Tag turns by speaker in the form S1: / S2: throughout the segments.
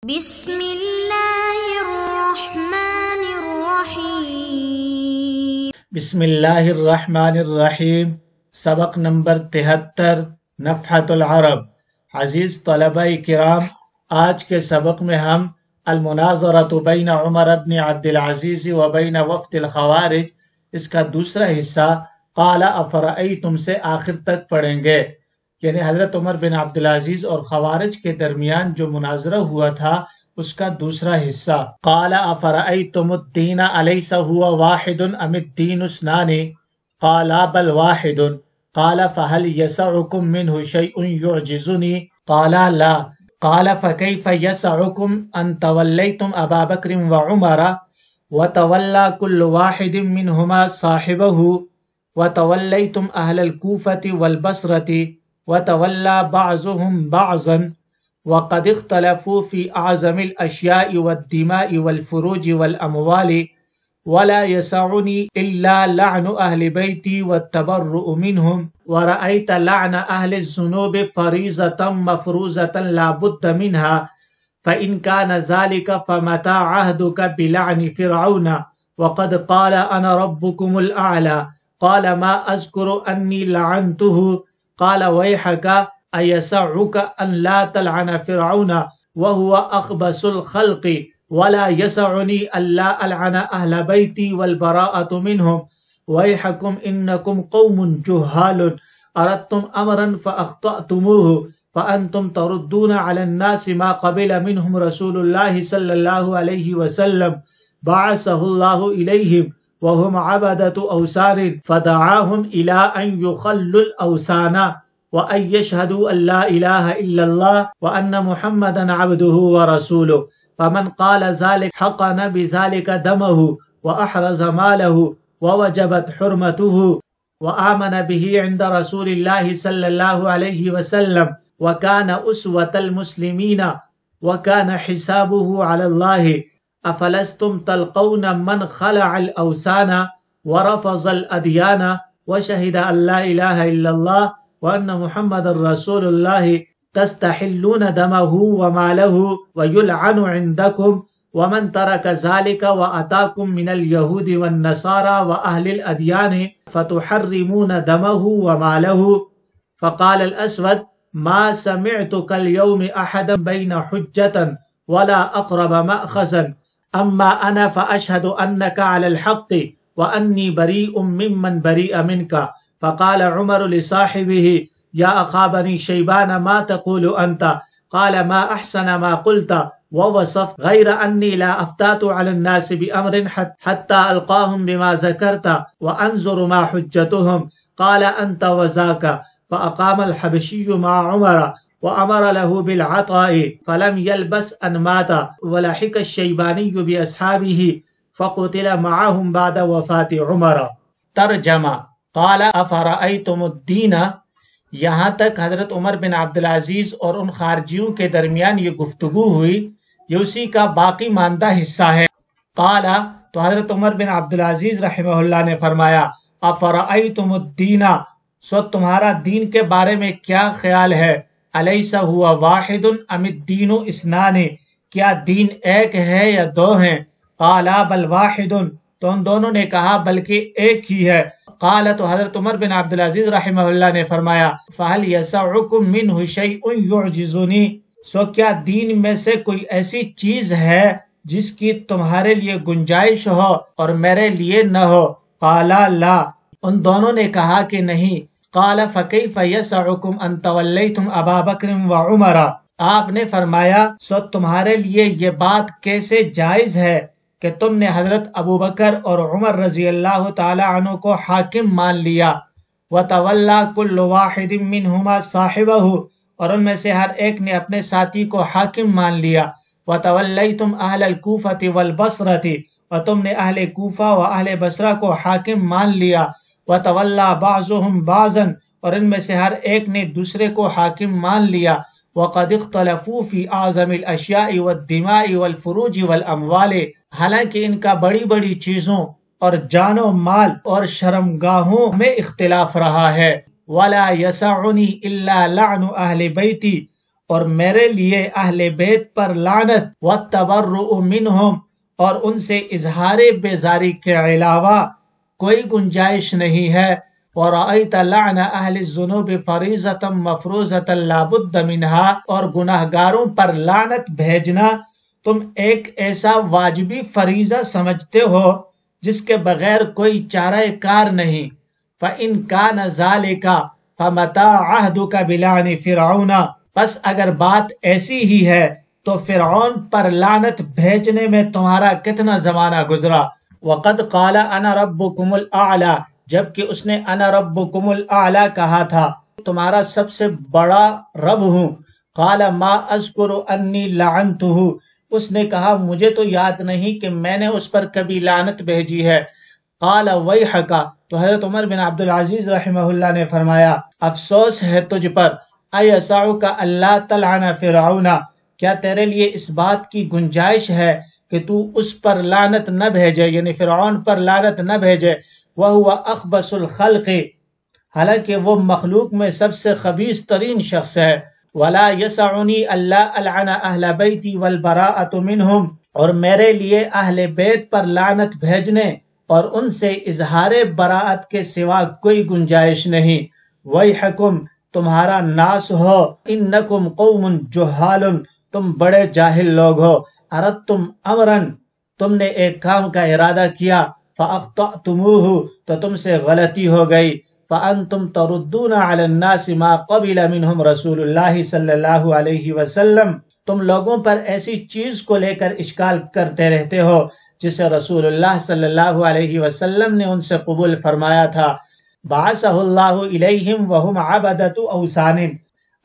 S1: بسم اللہ الرحمن الرحیم۔
S2: بسم اللہ الرحمن الرحیم۔ سبق نمبر 73، نفحۃ العرب۔ عزیز طلبہ کرام، آج کے سبق میں ہم المناظرۃ بین عمر بن عبد العزیز و بین وفد الخوارج، اس کا دوسرا حصہ قال افرأیتم سے آخر تک پڑھیں گے، یعنی حضرت عمر بن عبد العزیز اور خوارج کے درمیان جو مناظرہ ہوا تھا اس کا دوسرا حصہ۔ قال افرأیتم الدین الیس هو واحد ام الدین اثنان قال بل واحد قال فهل يسعكم منه شيء يعجزني قال لا قال فكيف يسعكم ان توليتم ابا بكر وعمر وتولى كل واحد منهما صاحبه وتوليتم اهل الكوفة والبصرة وتولى بعضهم بعضا وقد اختلفوا في أعظم الأشياء والدماء والفروج والأموال ولا يسعني إلا لعن أهل بيتي والتبرؤ منهم ورأيت لعن أهل الذنوب فريضة مفروضة لا بد منها فإن كان ذلك فمتى عهدك بلعن فرعون وقد قال أنا ربكم الأعلى قال ما أذكر أني لعنته قال ويحك أيسعك أن لا تلعن فرعون وهو أخبث الخلق ولا يسعني أن لا ألعن أهل بيتي والبراءة منهم ويحكم إنكم قوم جهال أردتم أمرا فأخطأتموه فأنتم تردون على الناس ما قبل منهم رسول الله صلى الله عليه وسلم بعثه الله إليهم وهم عبدة أوثان فدعاهم إلى أن يخلوا الأوثان وأن يشهدوا أن لا إله إلا الله وأن محمدا عبده ورسوله فمن قال ذلك حقن بذلك دمه وأحرز ماله ووجبت حرمته وآمن به عند رسول الله صلى الله عليه وسلم وكان أسوة المسلمين وكان حسابه على الله أفلستم تلقون من خلع الأوثان ورفض الأديان وشهد أن لا إله إلا الله وأن محمد رسول الله تستحلون دمه وماله ويلعن عندكم ومن ترك ذلك وأتاكم من اليهود والنصارى وأهل الأديان فتحرمون دمه وماله فقال الأسود ما سمعتك اليوم أحدا بين حجة ولا أقرب مأخذا أما أنا فأشهد أنك على الحق وأني بريء ممن بريء منك فقال عمر لصاحبه يا أخا بني شيبان ما تقول أنت قال ما أحسن ما قلت ووصفت غير أني لا أفتات على الناس بأمر حتى ألقاهم بما ذكرت وأنظر ما حجتهم قال أنت وذاك فأقام الحبشي مع عمر وأمر له بالعطاء فلم يلبس أن مات ولحق الشيباني بأصحابه فقتل معهم بعد وفاة عمر۔ ترجمہ قال افرأیتم الدین، یہاں تک حضرت عمر بن عبد العزیز اور ان خارجیوں کے درمیان یہ گفتگو ہوئی، یہ اسی کا باقی ماندہ حصہ ہے۔ قال، تو حضرت عمر بن عبد العزیز رحمہ اللہ نے فرمایا افرأیتم الدین، سو تمہارا دین کے بارے میں کیا خیال ہے؟ الیس ہوا واحد ام الدین اثنان، کیا دین ایک ہے یا دو ہیں؟ قال بل واحد، تو ان دونوں نے کہا بلکہ ایک ہی ہے۔ قال، تو حضرت عمر بن عبد العزیز رحمہ اللہ نے فرمایا فَهَلْ يَسَعُكُم مِّنْهُ شَيْءٌ يُعْجِزُنِي، سو کیا دین میں سے کوئی ایسی چیز ہے جس کی تمہارے لیے گنجائش ہو اور میرے لیے نہ ہو؟ قال لا، ان دونوں نے کہا کہ نہیں۔ قال فَكَيْفَ يَسَعُكُمْ أَن تَوَلَّيْتُمْ أَبَا بَكْرٍ وَعُمَرَ، آپ نے فرمایا سو تمہارے لیے یہ بات کیسے جائز ہے کہ تم نے حضرت ابو بکر اور عمر رضی اللہ تعالی عنہ کو حاکم مان لیا، وَتَوَلَّى كُلُّ وَاحِدٍ مِّنْهُمَا صَاحِبَهُ، اور ان میں سے ہر ایک نے اپنے ساتھی کو حاکم مان لیا، وَتَوَلَّيْتُمْ أَهْلَ الْكُوفَةِ وَالْبَصْرَةِ، اور تم نے اہل کوفہ و اہل بصرہ کو حاکم مان لیا، وَتَوَلَّى بَعْضُهُمْ بَعْضًا، اور ان میں سے ہر ایک نے دوسرے کو حاکم مان لیا، وَقَدْ اخْتَلَفُوا فِي أَعْظَمِ الْأَشْيَاءِ وَالدِّمَاءِ وَالْفُرُوجِ وَالْأَمْوَالِ، حالانکہ ان کا بڑی بڑی چیزوں اور جان و مال اور شرمگاہوں میں اختلاف رہا ہے۔ وَلَا يَسَعُنِي إِلَّا لَعْنُ أَهْلِ بَيْتِي، اور میرے لیے اہل بیت پر لعنت والتبرؤ منہم اور ان سے اظہار بیزاری کے علاوہ کوئی گنجائش نہیں ہے۔ وَرَأَيْتَ لَعْنَ أَهْلِ الذُّنُوبِ فَرِيضَةً مَفْرُوضَةً لَا بُدَّ مِنْهَا اور گناہگاروں پر لعنت بھیجنا تم ایک ایسا واجبی فریضہ سمجھتے ہو جس کے بغیر کوئی چارہ کار نہیں۔ فَإِنْ كَانَ ذَلِكَ فَمَتَىٰ عَهْدُكَ بِلَعْنِ فِرْعَوْنَ بس اگر بات ایسی ہی ہے تو فرعون پر لعنت بھیجنے میں تمہارا کتنا زمانہ گزرا۔ وَقَدْ قَالَ أَنَا رَبُّكُمُ الْأَعْلَىٰ جبکہ اس نے انا ربکم الاعلی کہا تھا، تمہارا سب سے بڑا رب ہوں۔ قال ما اذکر انی لعنتہ اس نے کہا مجھے تو یاد نہیں کہ میں نے اس پر کبھی لعنت بھیجی ہے۔ قال ویحک تو حضرت عمر بن عبدالعزیز رحمہ اللہ نے فرمایا افسوس ہے تجھ پر، ایسعک اللہ تلعن فرعون کیا تیرے لیے اس بات کی گنجائش ہے کہ تو اس پر لعنت نہ بھیجے، یعنی فرعون پر لعنت نہ بھیجے۔ وَهُوَ أَخْبَثُ الْخَلْقِ حالانکہ وہ مخلوق میں سب سے خبیث ترین شخص ہے۔ وَلَا يَسَعُنِي أَلَّا أَلْعَنَ أَهْلَ بَيْتِي وَالْبَرَاءَةُ مِنْهُمْ اور میرے لیے اہل بیت پر لعنت بھیجنے اور ان سے اظہار براءت کے سوا کوئی گنجائش نہیں۔ وَيْحَكُمْ تمہارا ناس ہو، إِنَّكُمْ قَوْمٌ جُهَّالٌ تم بڑے جاہل لوگ ہو۔ أَرَدْتُمْ أَمْرًا تم نے ایک کام کا ارادہ کیا، فَأَخْطَأْتُمُوهُ تو تم سے غلطی ہو گئی۔ فَأَنْتُمْ تَرُدُّونَ عَلَى النَّاسِ مَا قَبِلَ مِنْهُمْ رسول اللہ صلی اللہ علیہ وسلم تم لوگوں پر ایسی چیز کو لے کر اشکال کرتے رہتے ہو جسے رسول اللہ صلی اللہ علیہ وسلم نے ان سے قبول فرمایا تھا۔ بَعَثَهُ اللَّهُ إِلَيْهِمْ وَهُمْ عَبَدَةُ أَوْثَانٍ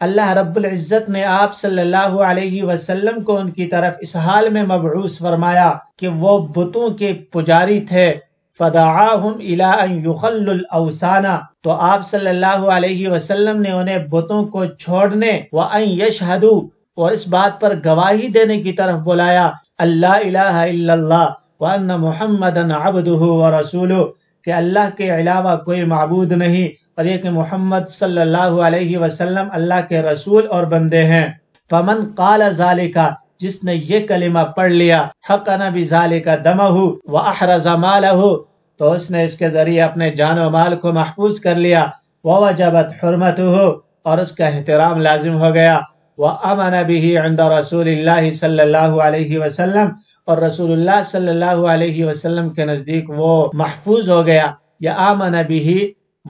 S2: اللہ رب العزت نے آپ صلی اللہ علیہ وسلم کو ان کی طرف اس حال میں مبعوث فرمایا کہ وہ بتوں کے پجاری تھے۔ فدعاهم الى ان يخلوا الاوثان تو آپ صلی اللہ علیہ وسلم نے انہیں بتوں کو چھوڑنے وان يشهدوا اور اس بات پر گواہی دینے کی طرف بلایا اللہ الہ الا اللہ وان محمدا عبدہ ورسولہ کہ اللہ کے علاوہ کوئی معبود نہیں اور یہ کہ محمد صلی اللہ علیہ وسلم اللہ کے رسول اور بندے ہیں۔ فمن قال ذالک جس نے یہ کلمہ پڑھ لیا حقن بذالک دمہ واحرز مالہ تو اس نے اس کے ذریعے اپنے جان و مال کو محفوظ کر لیا۔ ووجبت حرمتہ اور اس کا احترام لازم ہو گیا۔ وامن به عند رسول اللہ صلی اللہ علیہ وسلم اور رسول اللہ صلی اللہ علیہ وسلم کے نزدیک وہ محفوظ ہو گیا، یا آمن به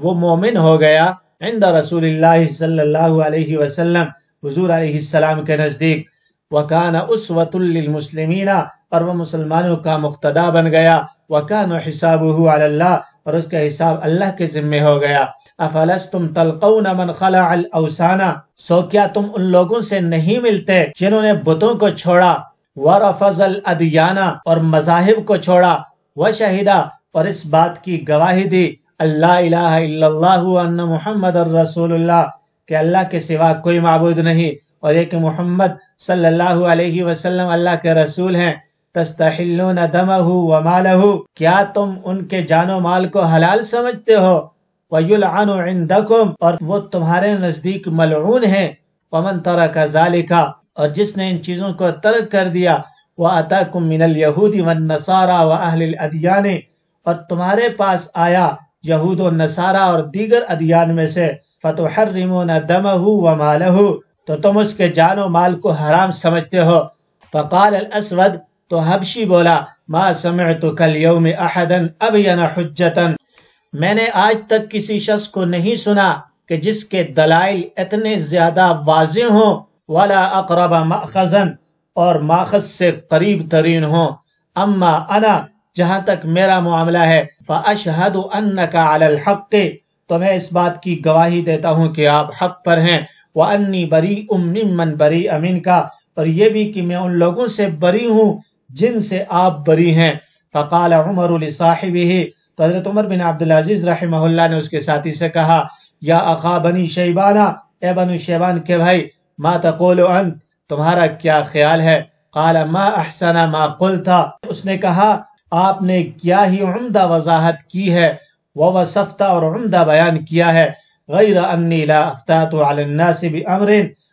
S2: وہ مومن ہو گیا عند رسول اللہ صلی اللہ علیہ وسلم حضور علیہ السلام کے نزدیک۔ وَكَانَ أُسْوَةٌ لِّلْمُسْلِمِينَ اور وہ مسلمانوں کا مقتدا بن گیا۔ وَكَانَ حِسَابُهُ عَلَى اللَّهِ اور اس کا حساب اللہ کے ذمے ہو گیا۔ أَفَلَسْتُمْ تَلْقَوْنَ مَنْ خَلَعَ الْأَوْثَانَ سو کیا تم ان لوگوں سے نہیں ملتے جنہوں نے بتوں کو چھوڑا، وَرَفَضَ الْأَدْيَانَ اور مذاہب کو چھوڑا، وَشَهِدَ اور اس بات کی گواہی دی اللہ الہ الا اللہ وان محمد الرسول اللہ کہ اللہ کے سوا کوئی معبود نہیں اور یہ کہ محمد صلی اللہ علیہ وسلم اللہ کے رسول ہیں۔ تستحلون دمہ ومالہ کیا تم ان کے جان و مال کو حلال سمجھتے ہو؟ ویلعن عندکم اور وہ تمہارے نزدیک ملعون ہیں۔ ومن ترک ذالک اور جس نے ان چیزوں کو ترک کر دیا، واتاکم من الیہود والنصارى واہل الادیان اور تمہارے پاس آیا یہود و نصارہ اور دیگر ادیان میں سے، فتحرمون دمہ ومالہ تو تم اس کے جان و مال کو حرام سمجھتے ہو۔ فقال الاسود تو حبشی بولا ما سمعت کالیوم احدا ابین حجتا میں نے آج تک کسی شخص کو نہیں سنا کہ جس کے دلائل اتنے زیادہ واضح ہوں، ولا اقرب مأخذا اور ماخذ سے قریب ترین ہوں۔ اما انا جہاں تک میرا معاملہ ہے، فاشہد انک علی الحق تو میں اس بات کی گواہی دیتا ہوں کہ آپ حق پر ہیں، وانی بریء ممن بریء منک اور یہ بھی کہ میں ان لوگوں سے بری ہوں جن سے آپ بری ہیں۔ فقال عمر لصاحبہ تو حضرت عمر بن عبدالعزیز رحمہ اللہ نے اس کے ساتھی سے کہا یا اخا بنی شیبانہ اے بنو شیبان کے بھائی، ما تقول انت تمہارا کیا خیال ہے؟ قال ما احسن ما قلت اس نے کہا آپ نے کیا ہی عمدہ وضاحت کی ہے، ووصفت اور عمدہ بیان کیا ہے، غیر انی لا افتات علی الناس بامر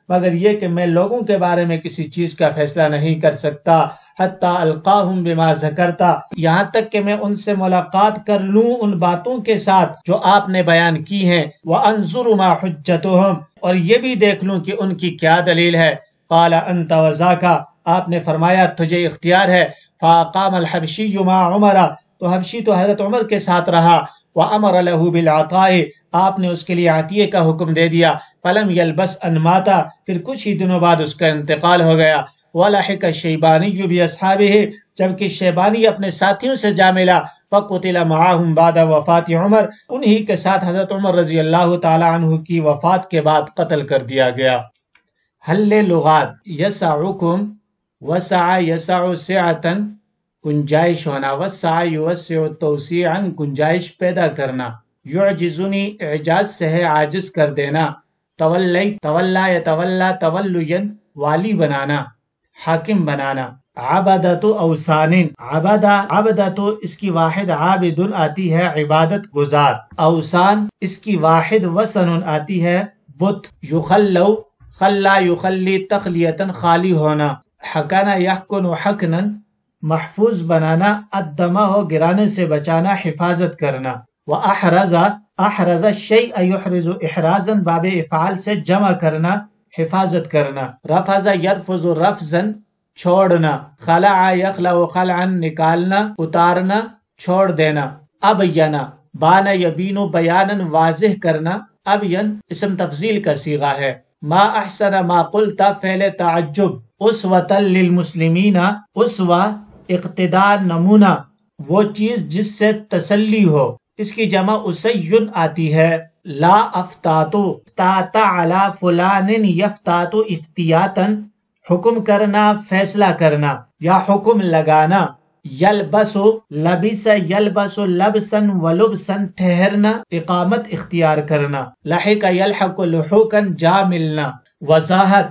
S2: مگر یہ کہ میں لوگوں کے بارے میں کسی چیز کا فیصلہ نہیں کر سکتا، حتی القاہم بما ذکرتا، یہاں تک کہ میں ان سے ملاقات کر لوں ان باتوں کے ساتھ جو آپ نے بیان کی ہیں، وانظر ما حجتہم، اور یہ بھی دیکھ لوں کہ ان کی کیا دلیل ہے۔ قال انت وذاکا، آپ نے فرمایا تجھے اختیار ہے۔ فاقام الحبشی مع عمر، تو حبشی تو حضرت عمر کے ساتھ رہا۔ وامر له بالعطاء، آپ نے اس کے لیے عطیے کا حکم دے دیا۔ فلم یلبس ان ماتا، پھر کچھ ہی دنوں بعد اس کا انتقال ہو گیا۔ ولحق الشیبانی باصحابہ، جبکہ شیبانی اپنے ساتھیوں سے جا ملا۔ فقتل معهم بعد وفات عمر، انہی کے ساتھ حضرت عمر رضی اللہ تعالی عنہ کی وفات کے بعد قتل کر دیا گیا۔ حل لغات، یسعکم، وسع یسع سعتا، گنجائش ہونا، وسع یوسع توسیعا، گنجائش پیدا کرنا۔ یعجزنی، اعجاز سے ہے عاجز کر دینا۔ تولی، تولا یتولا تولیا، والی بنانا، حاکم بنانا۔ عبدت اوثان، عبدت اس کی واحد عابد آتی ہے عبادت گزار، اوثان اس کی واحد وثن آتی ہے بت۔ یخلو، خلا یخلی تخلیتا، خالی ہونا۔ حکنا یحکن حکنا، محفوظ بنانا، الدمہ ہو گرانے سے بچانا، حفاظت کرنا۔ وَأَحْرَزَ، احرز الشیء یحرز احرازا، باب افعال سے جمع کرنا، حفاظت کرنا۔ رفض یرفض رفضا، چھوڑنا۔ خلع یخلع خلعا، نکالنا، اتارنا، چھوڑ دینا۔ ابینا، بان یبین بیانا، واضح کرنا۔ ابین اسم تفضیل کا صیغہ ہے۔ ما احسن ما قلت، فعل تعجب۔ اسوۃ للمسلمین، اسوہ اقتداء، نمونہ، وہ چیز جس سے تسلی ہو، اس کی جمع اسین آتی ہے۔ لا افتاتو، افتات علی فلان یفتات افتیاتا، حکم کرنا، فیصلہ کرنا یا حکم لگانا۔ یلبس، لبس یلبس لبسا ولبسا، ٹھہرنا، اقامت اختیار کرنا۔ لحق یلحق لحوقا، جا ملنا۔ وضاحت،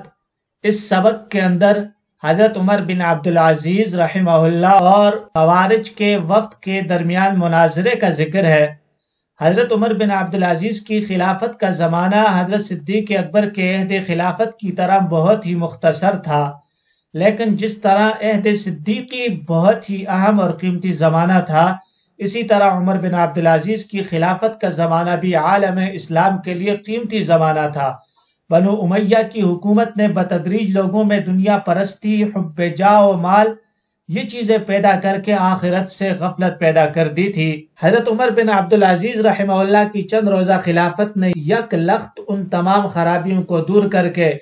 S2: اس سبق کے اندر حضرت عمر بن عبدالعزیز رحمہ اللہ اور خوارج کے وفد کے درمیان مناظرے کا ذکر ہے۔ حضرت عمر بن عبدالعزیز کی خلافت کا زمانہ حضرت صدیق اکبر کے عہد خلافت کی طرح بہت ہی مختصر تھا، لیکن جس طرح عہد صدیقی بہت ہی اہم اور قیمتی زمانہ تھا، اسی طرح عمر بن عبدالعزیز کی خلافت کا زمانہ بھی عالم اسلام کے لیے قیمتی زمانہ تھا۔ بنو امیہ کی حکومت نے بتدریج لوگوں میں دنیا پرستی، حب جاہ و مال، یہ چیزیں پیدا کر کے آخرت سے غفلت پیدا کر دی تھی۔ حضرت عمر بن عبدالعزیز رحمہ اللہ کی چند روزہ خلافت نے یک لخت ان تمام خرابیوں کو دور کر کے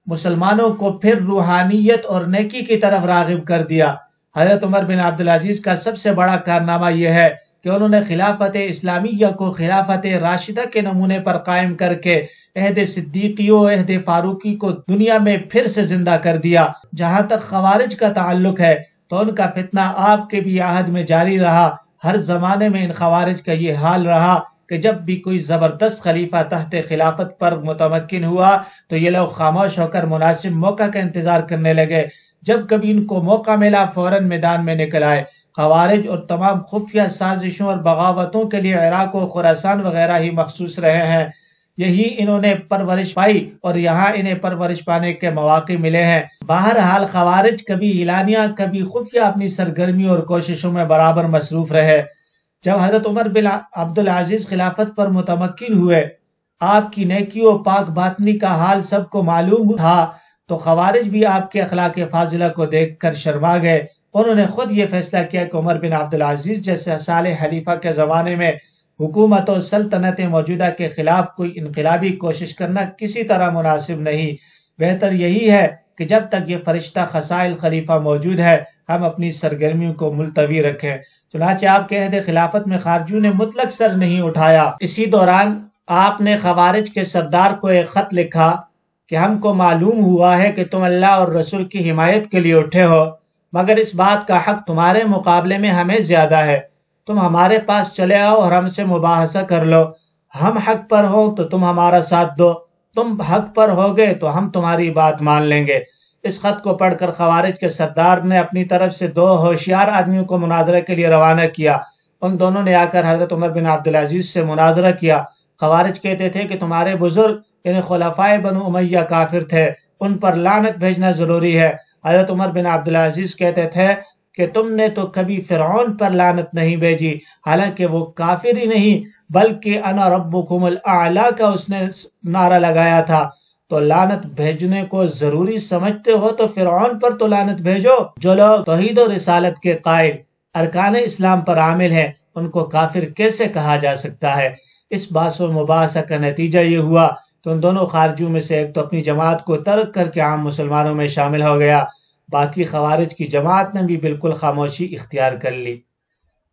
S2: مسلمانوں کو پھر روحانیت اور نیکی کی طرف راغب کر دیا۔ حضرت عمر بن عبدالعزیز کا سب سے بڑا کارنامہ یہ ہے کہ انہوں نے خلافت اسلامیہ کو خلافت راشدہ کے نمونے پر قائم کر کے عہد صدیقی و عہد فاروقی کو دنیا میں پھر سے زندہ کر دیا۔ جہاں تک خوارج کا تعلق ہے تو ان کا فتنہ آپ کے بھی عہد میں جاری رہا۔ ہر زمانے میں ان خوارج کا یہ حال رہا کہ جب بھی کوئی زبردست خلیفہ تحت خلافت پر متمکن ہوا تو یہ لوگ خاموش ہو کر مناسب موقع کا انتظار کرنے لگے۔ جب کبھی ان کو موقع ملا فوراً میدان میں نکل آئے۔ خوارج اور تمام خفیہ سازشوں اور بغاوتوں کے لیے عراق و خراسان وغیرہ ہی مخصوص رہے ہیں۔ یہی انہوں نے پرورش پائی اور یہاں انہیں پرورش پانے کے مواقع ملے ہیں۔ بہرحال خوارج کبھی اعلانیہ کبھی خفیہ اپنی سرگرمی اور کوششوں میں برابر مصروف رہے۔ جب حضرت عمر بن عبدالعزیز خلافت پر متمکن ہوئے، آپ کی نیکی و پاک باطنی کا حال سب کو معلوم تھا، تو خوارج بھی آپ کے اخلاق فاضلہ کو دیکھ کر شرما گئے۔ انہوں نے خود یہ فیصلہ کیا کہ عمر بن عبدالعزیز جیسے صالح خلیفہ کے زمانے میں حکومت و سلطنت موجودہ کے خلاف کوئی انقلابی کوشش کرنا کسی طرح مناسب نہیں۔ بہتر یہی ہے کہ جب تک یہ فرشتہ خصائل خلیفہ موجود ہے ہم اپنی سرگرمیوں کو ملتوی رکھیں۔ چنانچہ آپ کے عہد خلافت میں خارجیوں نے مطلق سر نہیں اٹھایا۔ اسی دوران آپ نے خوارج کے سردار کو ایک خط لکھا کہ ہم کو معلوم ہوا ہے کہ تم اللہ اور رسول کی حمایت کے لیے اٹھے ہو، مگر اس بات کا حق تمہارے مقابلے میں ہمیں زیادہ ہے۔ تم ہمارے پاس چلے آؤ اور ہم سے مباحثہ کر لو۔ ہم حق پر ہوں تو تم ہمارا ساتھ دو، تم حق پر ہوگے تو ہم تمہاری بات مان لیں گے۔ اس خط کو پڑھ کر خوارج کے سردار نے اپنی طرف سے دو ہوشیار آدمیوں کو مناظرے کے لیے روانہ کیا۔ ان دونوں نے آ کر حضرت عمر بن عبدالعزیز سے مناظرہ کیا۔ خوارج کہتے تھے کہ تمہارے بزرگ یعنی خلفائے بنو امیہ کافر تھے، ان پر لعنت بھیجنا ضروری ہے۔ حضرت عمر بن عبدالعزیز کہتے تھے کہ تم نے تو کبھی فرعون پر لعنت نہیں بھیجی، حالانکہ وہ کافر ہی نہیں بلکہ انا ربکم الاعلی کا اس نے نعرہ لگایا تھا، تو لعنت بھیجنے کو ضروری سمجھتے ہو تو فرعون پر تو لعنت بھیجو۔ جو لوگ توحید و رسالت کے قائل، ارکان اسلام پر عامل ہیں، ان کو کافر کیسے کہا جا سکتا ہے؟ اس بحث و مباحثہ کا نتیجہ یہ ہوا کہ ان دونوں خارجیوں میں سے ایک تو اپنی جماعت کو ترک کر کے عام مسلمانوں میں شامل ہو گیا، باقی خوارج کی جماعت نے بھی بالکل خاموشی اختیار کر لی۔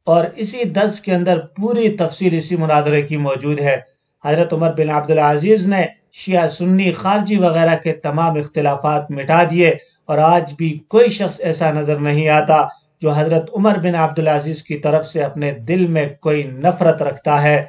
S2: اور اسی درس کے اندر پوری تفصیل اسی مناظرے کی موجود ہے۔ حضرت عمر بن عبدالعزیز نے شیعہ سنی خارجی وغیرہ کے تمام اختلافات مٹا دیے، اور آج بھی کوئی شخص ایسا نظر نہیں آتا جو حضرت عمر بن عبدالعزیز کی طرف سے اپنے دل میں کوئی نفرت رکھتا ہے۔